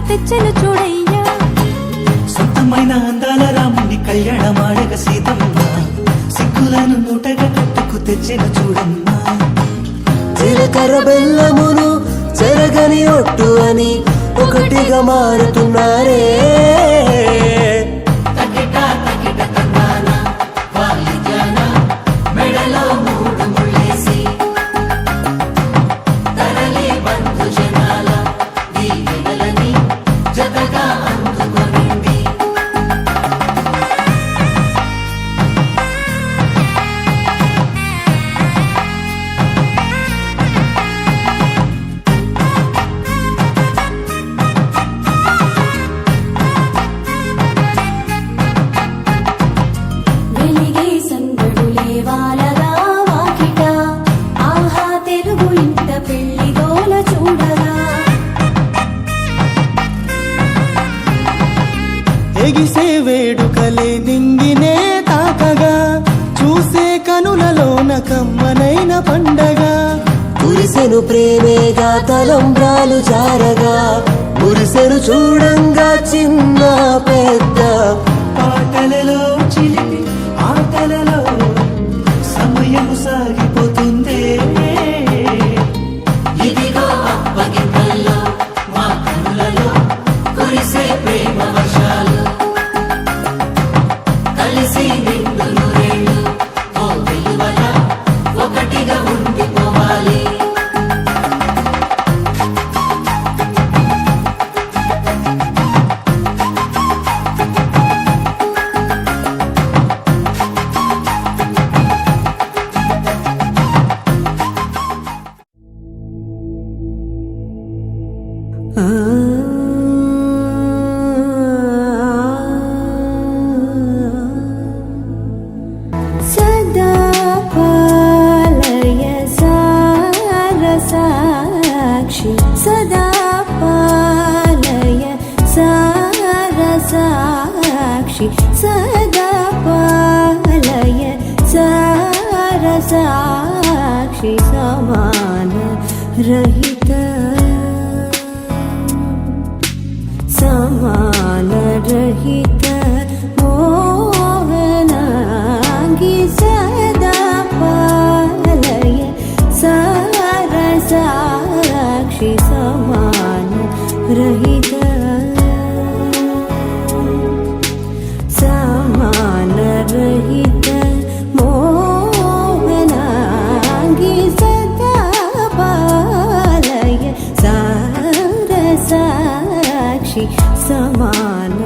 తెచ్చను చూడయ్యా. సొంతమైన అందాల రాముని కళ్యాణమాడగ సీతమ్మ సిగ్గులను మూటగా కట్టుకు తెచ్చెను చూడమ్మా. జీలకర్ర బెల్లమును చెరగని ఒట్టు అని ఒకటిగా మారుతున్నారే. ఎగిసే వేడుకలే నింగినే తాకగా చూసే కనులలోన కమ్మనైన పండగ. కురిసెను ప్రేమేగా తలంబ్రాలు జారగా కురిసెను చూడంగా చిన్న పెద్ద. పాటలలో చిలిపి ఆటలలో సమయము సాగిపోతుందే. ఇదిగో అప్పగింతల్లో మా కనులలో కురిసే ప్రేమ వర్షాలు కలిసి నిండు నూరేళ్ళు ఓ వెలువల ఒకటిగా ఉండిపోవాలి. సదా పాలయ సారసాక్షి సదా పాలయ సారసాక్షి సదా పాలయ సారసాక్షి సమాన రహిత సమాన రహిత మోహనాంగి సదా పాలయ సారసాక్షి సమాన రహిత సమాన రహిత మోహనాంగి సదా పాలయ సారసాక్షి సమాన